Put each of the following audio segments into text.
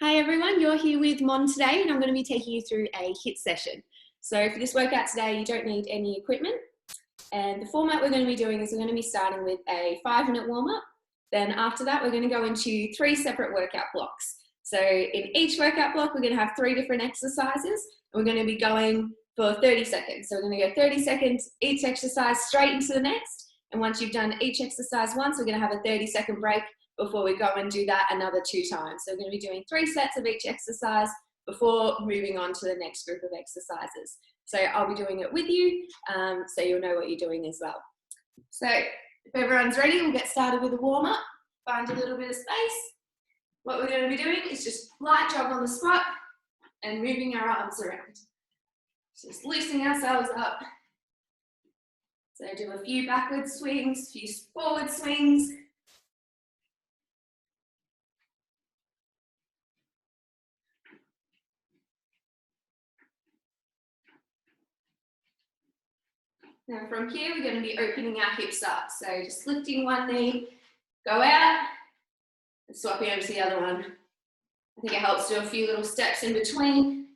Hi everyone, you're here with Mon today and I'm going to be taking you through a HIIT session. So for this workout today, you don't need any equipment. And the format we're going to be doing is we're going to be starting with a 5-minute warm-up. Then after that, we're going to go into 3 separate workout blocks. So in each workout block, we're going to have 3 different exercises. And we're going to be going for 30 seconds. So we're going to go 30 seconds each exercise straight into the next. And once you've done each exercise once, we're going to have a 30-second break before we go and do that another 2 times. So we're going to be doing 3 sets of each exercise before moving on to the next group of exercises. So I'll be doing it with you, so you'll know what you're doing as well. So if everyone's ready, we'll get started with a warm-up. Find a little bit of space. What we're going to be doing is just light jog on the spot and moving our arms around. Just loosening ourselves up. So do a few backward swings, a few forward swings. Now from here, we're going to be opening our hips up. So just lifting one knee, go out, and swapping over to the other one. I think it helps to do a few little steps in between.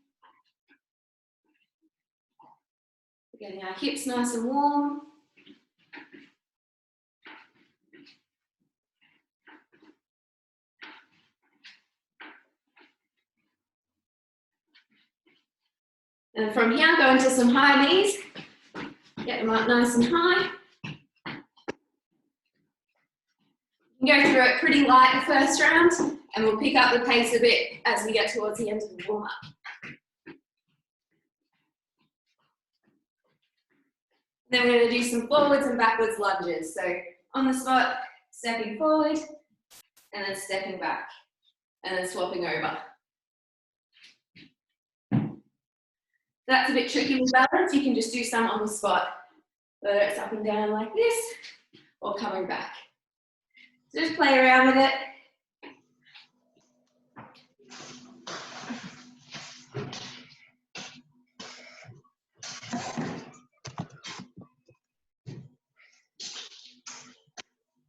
We're getting our hips nice and warm. And from here, go into some high knees. Get them up nice and high. You can go through it pretty light the first round, and we'll pick up the pace a bit as we get towards the end of the warm-up. Then we're going to do some forwards and backwards lunges. So on the spot, stepping forward, and then stepping back, and then swapping over. That's a bit tricky with balance. You can just do some on the spot, whether it's up and down like this, or coming back. So just play around with it.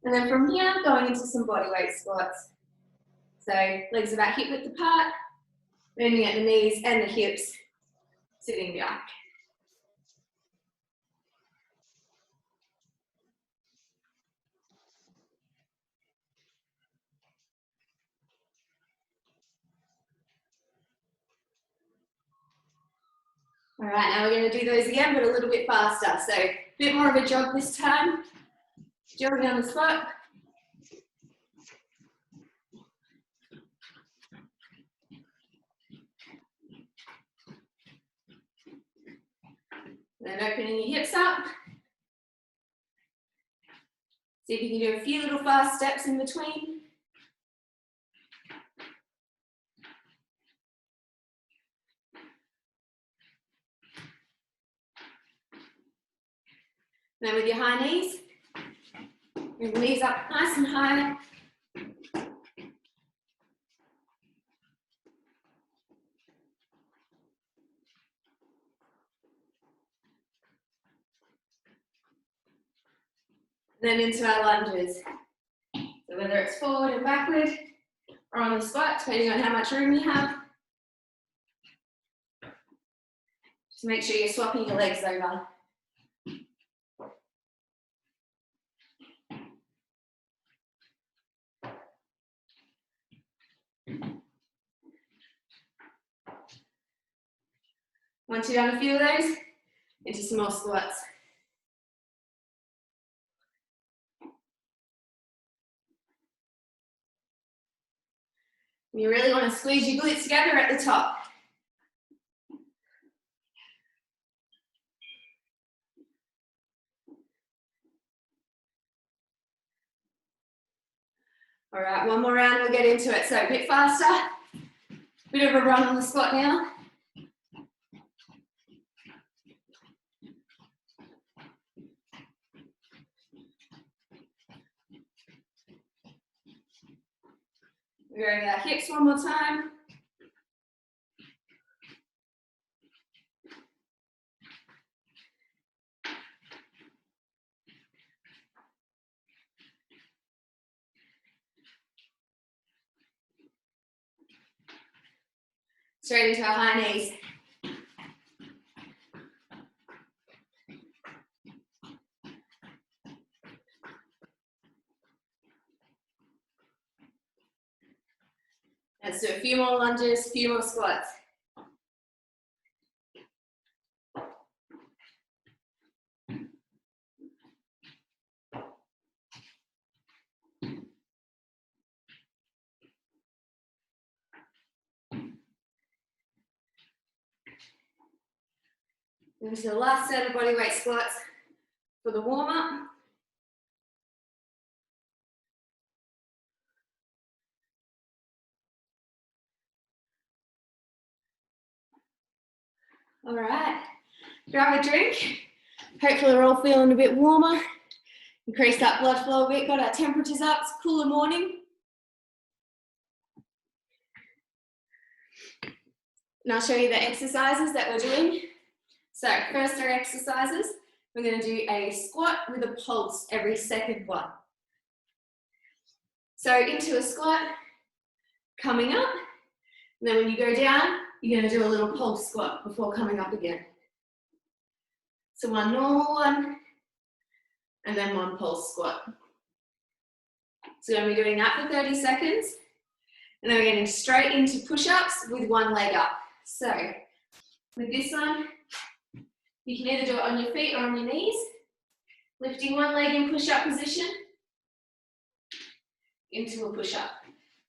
And then from here, going into some bodyweight squats. So legs about hip width apart, moving at the knees and the hips, sitting back. All right, now we're going to do those again, but a little bit faster. So a bit more of a jog this time. Jogging on the spot. Then opening your hips up. See if you can do a few little fast steps in between. Then with your high knees, bring the knees up nice and high. Then into our lunges. So whether it's forward and backward, or on the spot, depending on how much room you have. Just make sure you're swapping your legs over. Once you've done a few of those, into some more squats. You really want to squeeze your glutes together at the top. All right, one more round, we'll get into it. So a bit faster, bit of a run on the spot now. We're going our hips one more time. Straight into our high knees. Let's do a few more lunges, a few more squats. Into the last set of bodyweight squats for the warm-up. All right, grab a drink. Hopefully we're all feeling a bit warmer. Increase that blood flow a bit, got our temperatures up, it's a cooler morning. And I'll show you the exercises that we're doing. So first our exercises, we're going to do a squat with a pulse every second one. So into a squat, coming up, and then when you go down, you're going to do a little pulse squat before coming up again. So one normal one, and then one pulse squat. So we're going to be doing that for 30 seconds, and then we're getting straight into push-ups with one leg up. So with this one, you can either do it on your feet or on your knees, lifting one leg in push-up position into a push-up.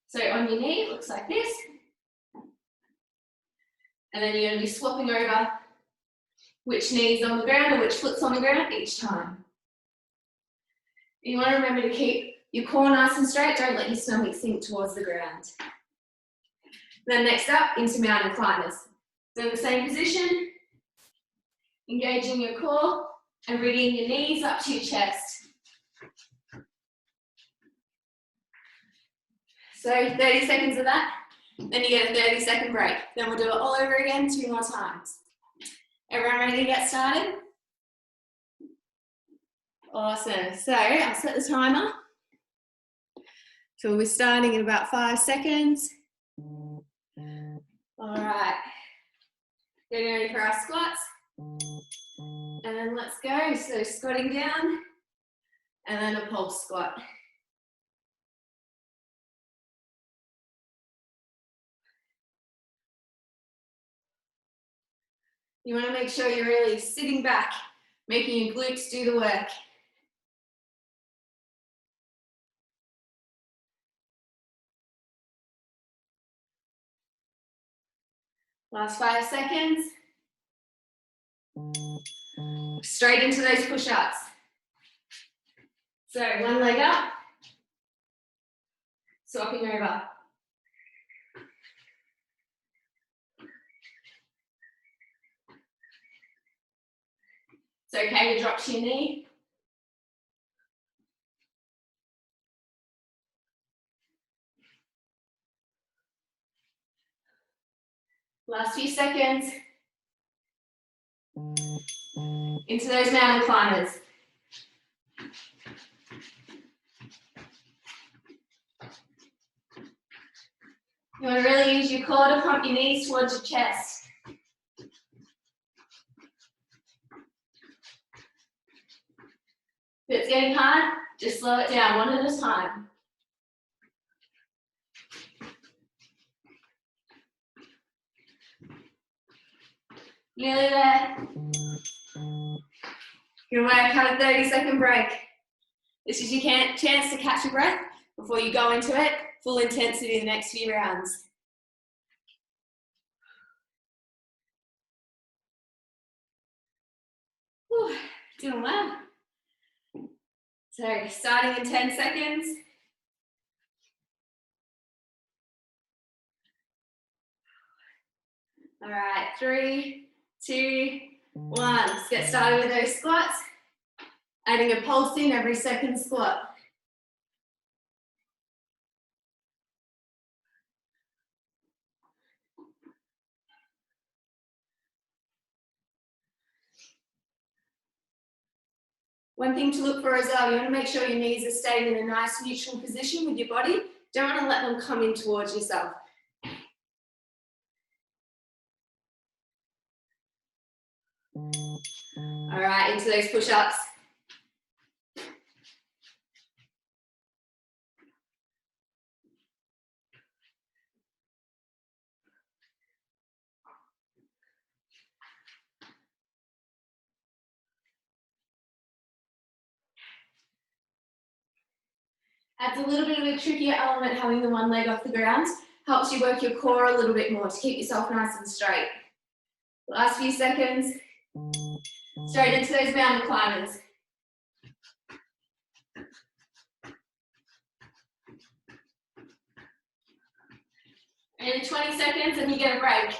So on your knee, it looks like this. And then you're going to be swapping over which knee's on the ground or which foot's on the ground each time. You want to remember to keep your core nice and straight, don't let your stomach sink towards the ground. Then next up, into mountain climbers. So in the same position, engaging your core and bringing your knees up to your chest. So 30 seconds of that, then you get a 30-second break. Then we'll do it all over again 2 more times. Everyone ready to get started? Awesome, so I'll set the timer. So we'll be starting in about 5 seconds. All right, getting ready for our squats. And then let's go, so squatting down, and then a pulse squat. You want to make sure you're really sitting back, making your glutes do the work. Last 5 seconds. Straight into those push-ups. So one leg up, swapping over. It's okay to drop to your knee. Last few seconds. Into those mountain climbers. You want to really use your core to pump your knees towards your chest. If it's getting hard, just slow it down one at a time. Nearly there. Good work, have a 30-second break. This is your chance to catch your breath before you go into it, full intensity the next few rounds. Whew, doing well. So starting in 10 seconds. All right, 3, 2, 1. Let's get started with those squats. Adding a pulse in every second squat. One thing to look for as well, you want to make sure your knees are staying in a nice neutral position with your body. Don't want to let them come in towards yourself. All right, into those push-ups. Adds a little bit of a trickier element having the one leg off the ground. Helps you work your core a little bit more to keep yourself nice and straight. Last few seconds. Straight into those mountain climbers. And 20 seconds and you get a break.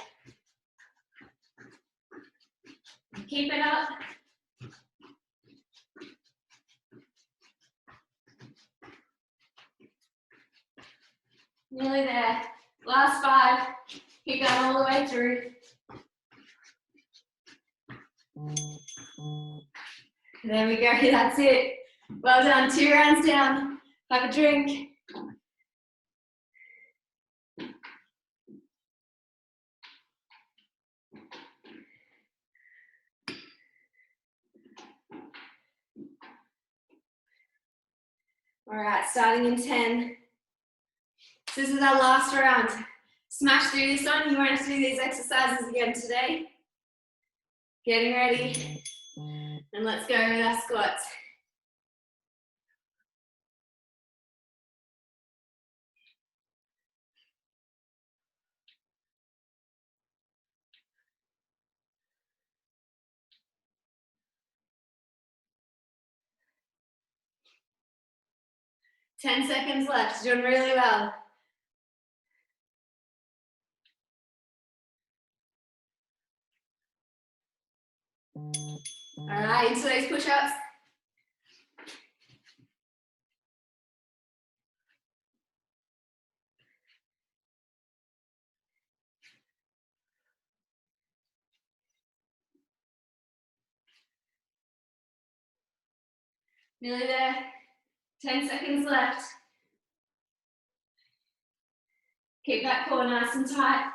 Keep it up. Nearly there. Last 5. Keep going all the way through. There we go, that's it. Well done, 2 rounds down. Have a drink. All right, starting in 10. So this is our last round. Smash through this one. You won't have to do these exercises again today. Getting ready. And let's go with our squats. Ten seconds left. Doing really well. All right, into those push-ups. Nearly there. 10 seconds left. Keep that core nice and tight.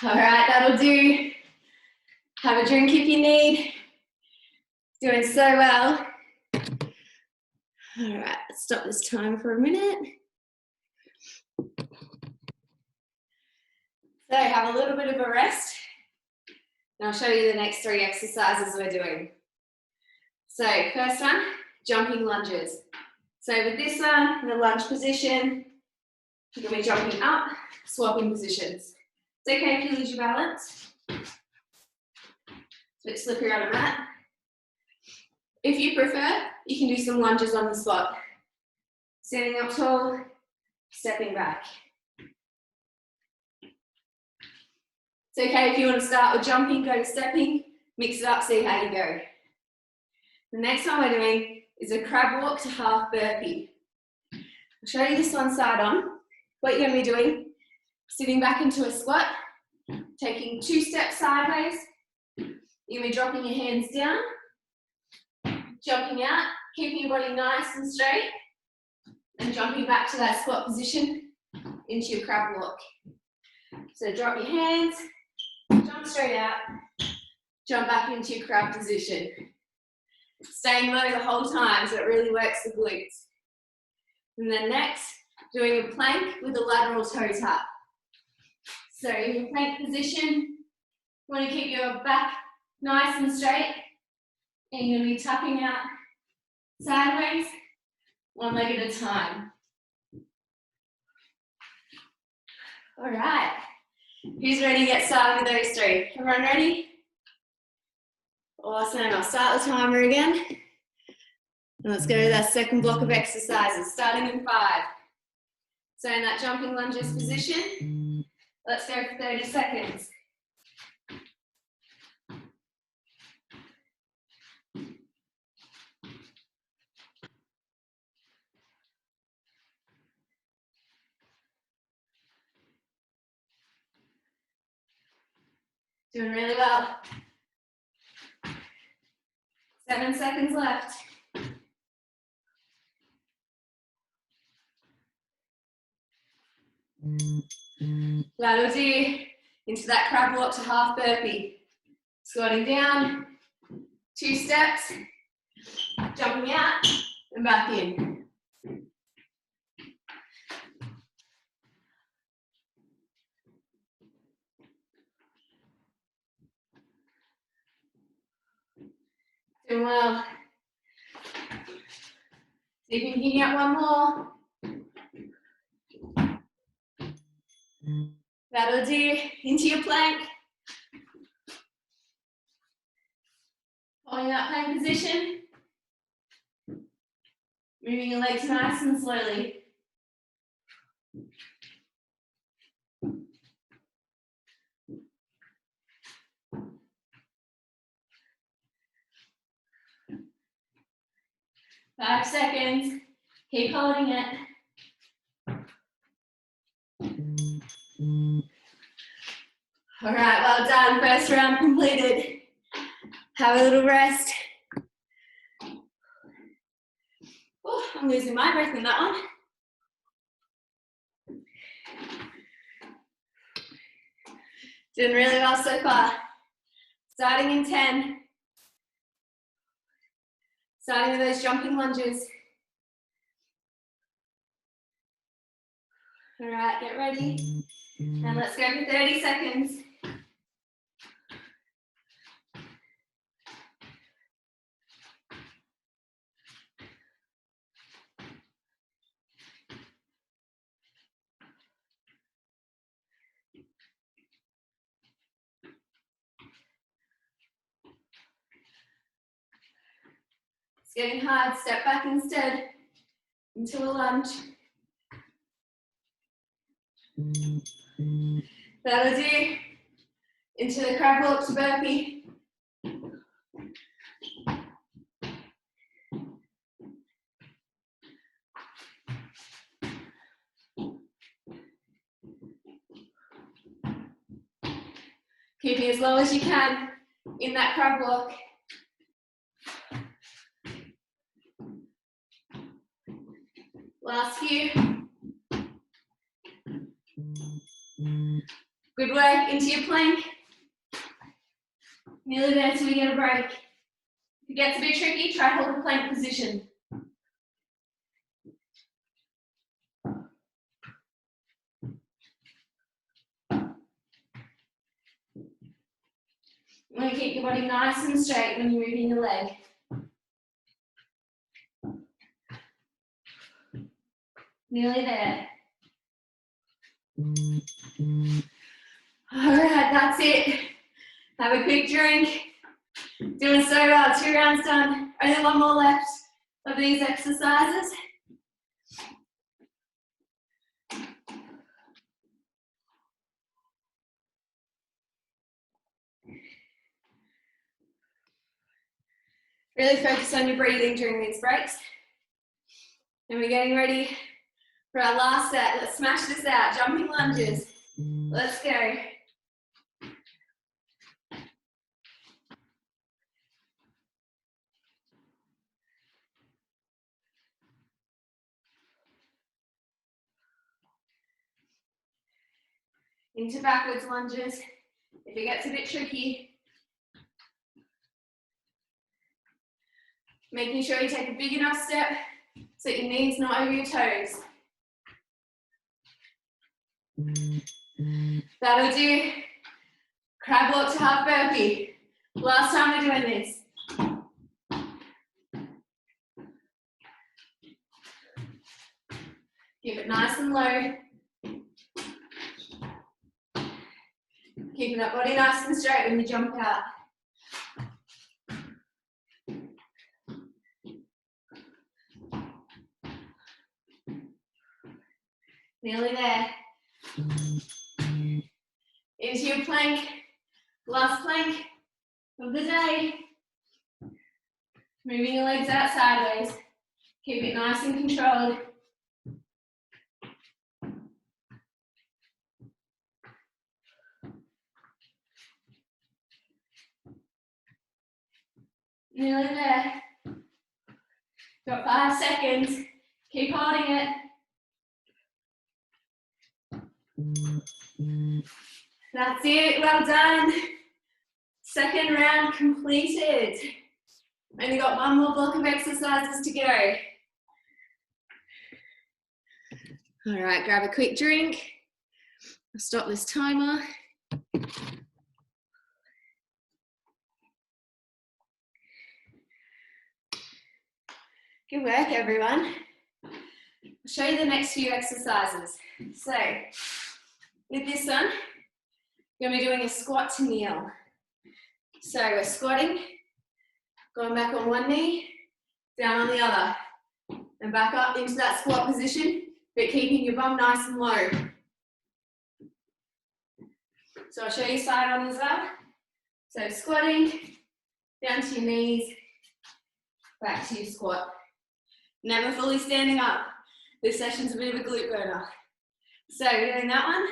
All right, that'll do. Have a drink if you need. Doing so well. All right, let's stop this time for a minute. So have a little bit of a rest. And I'll show you the next 3 exercises we're doing. So first one, jumping lunges. So with this one, in the lunge position, you're going to be jumping up, swapping positions. It's okay if you lose your balance. It's a bit slippery on a mat. If you prefer, you can do some lunges on the spot. Standing up tall, stepping back. It's okay if you want to start with jumping, go to stepping, mix it up, see how you go. The next one we're doing is a crab walk to half burpee. I'll show you this one side on. What you're going to be doing, sitting back into a squat, taking 2 steps sideways. You're going to be dropping your hands down, jumping out, keeping your body nice and straight, and jumping back to that squat position into your crab walk. So drop your hands, jump straight out, jump back into your crab position. Staying low the whole time so it really works the glutes. And then next, doing a plank with a lateral toe tap. So in your plank position, you want to keep your back nice and straight, and you're going to be tapping out sideways, 1 leg at a time. All right, who's ready to get started with those 3? Everyone ready? Awesome, I'll start the timer again. And let's go to that second block of exercises, starting in 5. So in that jumping lunges position, let's go for 30 seconds. Doing really well. 7 seconds left. That'll do. Into that crab walk to half burpee. Squatting down, 2 steps, jumping out and back in. Doing well. See if you can get one more. That'll do. Into your plank. Holding that plank position. Moving your legs nice and slowly. Five seconds. Keep holding it. All right, well done. First round completed. Have a little rest. Oh, I'm losing my breath in that one. Doing really well so far. Starting in 10. Starting with those jumping lunges. All right, get ready. And let's go for 30 seconds. It's getting hard. Step back instead into a lunge. That'll do. Into the crab walk to burpee. Keeping as low as you can in that crab walk. Last few. Good work. Into your plank. Nearly there till we get a break. If it gets a bit tricky, try hold the plank position. You want to keep your body nice and straight when you're moving your leg. Nearly there. All right, that's it. Have a quick drink. Doing so well. 2 rounds done. Only 1 more left of these exercises. Really focus on your breathing during these breaks. And we're getting ready for our last set. Let's smash this out. Jumping lunges. Let's go. Into backwards lunges. If it gets a bit tricky, making sure you take a big enough step so your knees not over your toes. That'll do. Crab walk to half burpee. Last time we're doing this. Keep it nice and low. Keeping that body nice and straight when you jump out. Nearly there. Into your plank. Last plank of the day. Moving your legs out sideways. Keep it nice and controlled. Nearly there. Got 5 seconds. Keep holding it. That's it, well done. Second round completed. Only got one more block of exercises to go. All right, grab a quick drink. I'll stop this timer. Good work, everyone. I'll show you the next few exercises. So, with this one, we're going to be doing a squat to kneel. So we're squatting, going back on one knee, down on the other, and back up into that squat position, but keeping your bum nice and low. So I'll show you side on as well. So squatting, down to your knees, back to your squat. Never fully standing up. This session's a bit of a glute burner. So we're doing that one,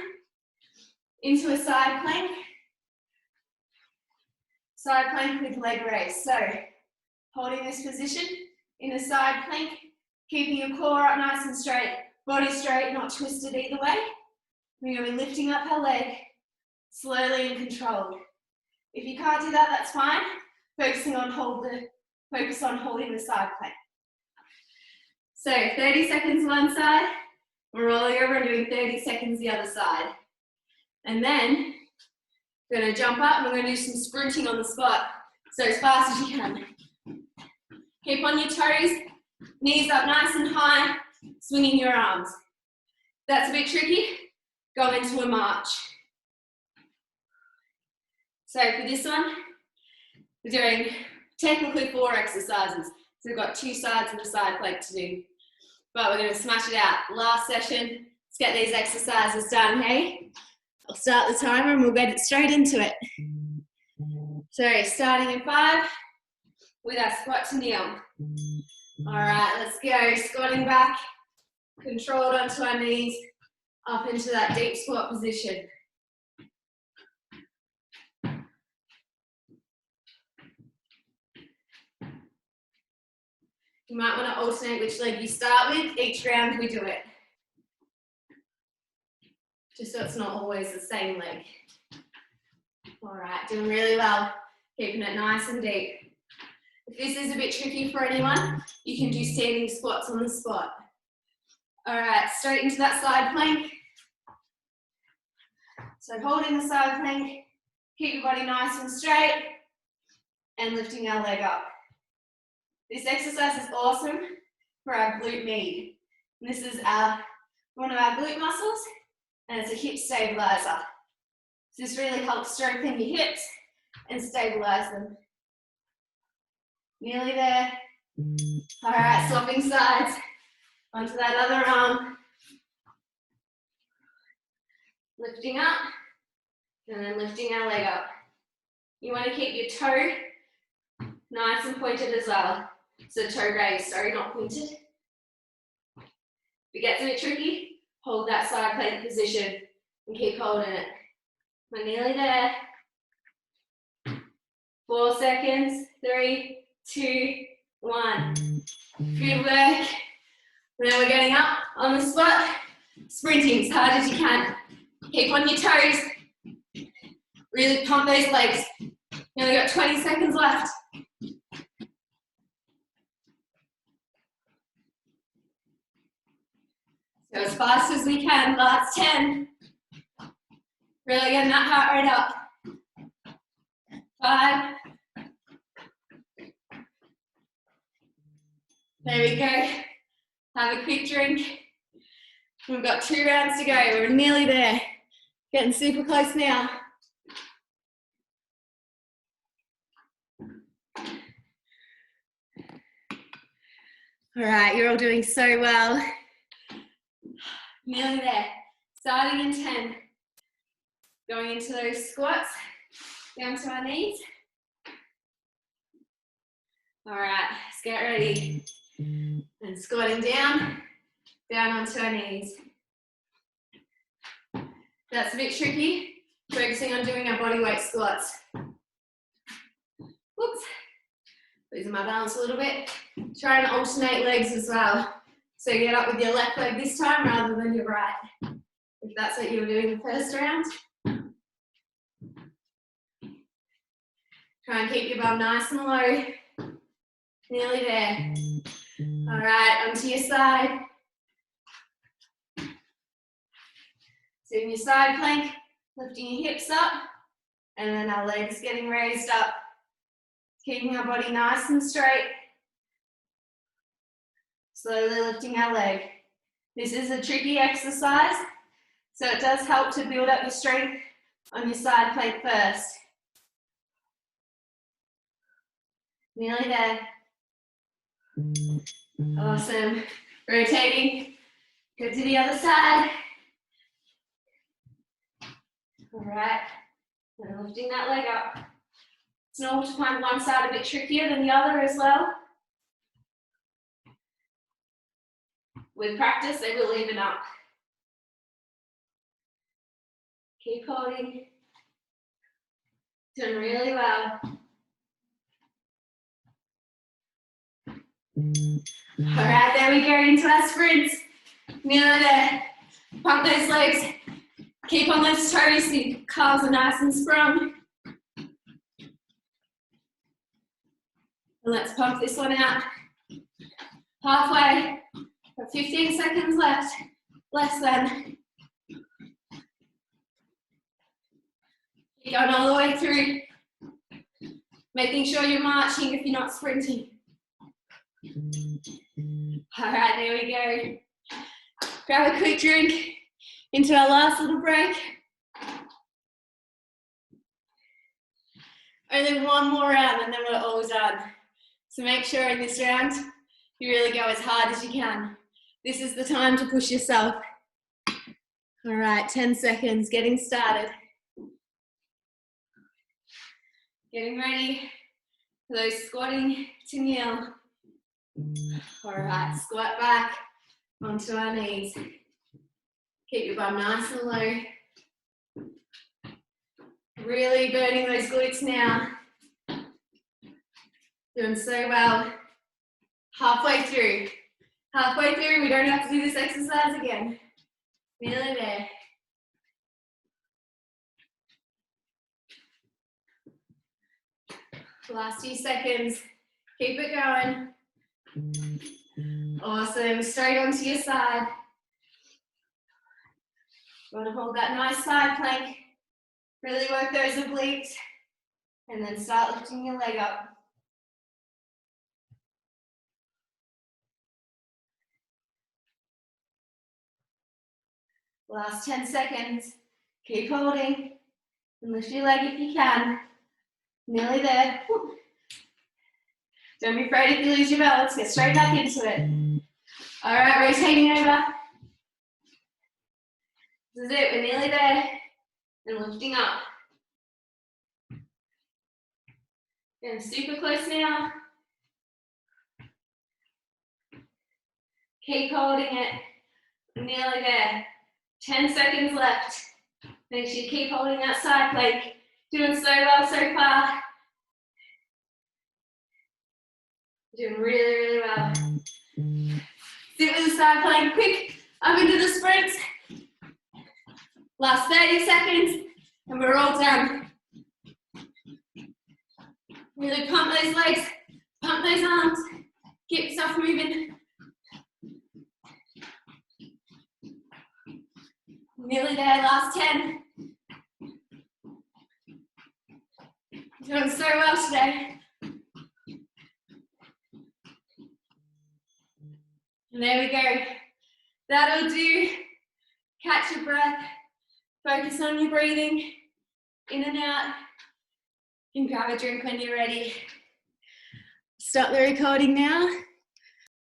into a side plank. Side plank with leg raise. So holding this position in a side plank, keeping your core up nice and straight, body straight, not twisted either way. We're going to be lifting up our leg slowly and controlled. If you can't do that, that's fine. Focus on holding the side plank. So 30 seconds one side, we're rolling over and doing 30 seconds the other side. And then we're going to jump up and we're going to do some sprinting on the spot. So as fast as you can. Keep on your toes, knees up nice and high, swinging your arms. If that's a bit tricky, go into a march. So for this one, we're doing technically 4 exercises. So we've got 2 sides of the side plank to do. But we're going to smash it out. Last session, let's get these exercises done, hey? I'll start the timer and we'll get it straight into it. So starting in 5 with our squat to kneel. All right, let's go. Squatting back, controlled onto our knees, up into that deep squat position. You might want to alternate which leg you start with. Each round we do it. Just so it's not always the same leg. All right, doing really well. Keeping it nice and deep. If this is a bit tricky for anyone, you can do standing squats on the spot. All right, straight into that side plank. So holding the side plank, keep your body nice and straight, and lifting our leg up. This exercise is awesome for our glute med. And this is one of our glute muscles, and it's a hip stabilizer. So this really helps strengthen your hips and stabilize them. Nearly there. All right, swapping sides onto that other arm. Lifting up, and then lifting our leg up. You want to keep your toe nice and pointed as well. So toe raised, sorry, not pointed. If it gets a bit tricky, hold that side plank position and keep holding it. We're nearly there. 4 seconds, 3, 2, 1. Good work. Now we're getting up on the spot, sprinting as hard as you can. Keep on your toes. Really pump those legs. You only got 20 seconds left. Go as fast as we can, last 10. Really getting that heart rate up. 5. There we go. Have a quick drink. We've got 2 rounds to go. We're nearly there. Getting super close now. All right, you're all doing so well. Nearly there. Starting in 10. Going into those squats, down to our knees. All right, let's get ready. And squatting down, down onto our knees. That's a bit tricky. Focusing on doing our body weight squats. Whoops. Losing my balance a little bit. Try and alternate legs as well. So get up with your left leg this time rather than your right. if that's what you were doing the first round. Try and keep your bum nice and low. Nearly there. All right, onto your side. Doing your side plank, lifting your hips up, and then our legs getting raised up. Keeping our body nice and straight. Slowly lifting our leg. This is a tricky exercise, so it does help to build up your strength on your side plank first. Nearly there. Awesome. Rotating. Go to the other side. All right. And lifting that leg up. It's normal to find one side a bit trickier than the other as well. With practice, they will even up. Keep holding. Doing really well. All right, there we go into our sprints. Nearly there. Pump those legs. Keep on those toes so your calves are nice and sprung. And let's pump this one out. Halfway. Got 15 seconds left. Less than. Keep going all the way through. Making sure you're marching if you're not sprinting. All right, there we go. Grab a quick drink into our last little break. Only one more round and then we're all done. So make sure in this round, you really go as hard as you can. This is the time to push yourself. All right, 10 seconds, getting started. Getting ready for those squatting to kneel. All right, squat back onto our knees. Keep your bum nice and low. Really burning those glutes now. Doing so well. Halfway through. Halfway through, we don't have to do this exercise again. Nearly there. Last few seconds. Keep it going. Awesome. Straight onto your side. You want to hold that nice side plank. Really work those obliques. And then start lifting your leg up. Last 10 seconds. Keep holding. And lift your leg if you can. Nearly there. Don't be afraid if you lose your balance. Get straight back into it. All right, rotating over. This is it. We're nearly there. And lifting up. Getting super close now. Keep holding it. Nearly there. 10 seconds left. Make sure you keep holding that side plank. Doing so well so far. Doing really, really well. Sit with the side plank quick. Up into the sprints. Last 30 seconds. And we're all done. Really pump those legs. Pump those arms. Keep yourself moving. Nearly there, last 10. Doing so well today. And there we go. That'll do. Catch your breath. Focus on your breathing. In and out. You can grab a drink when you're ready. Stop the recording now.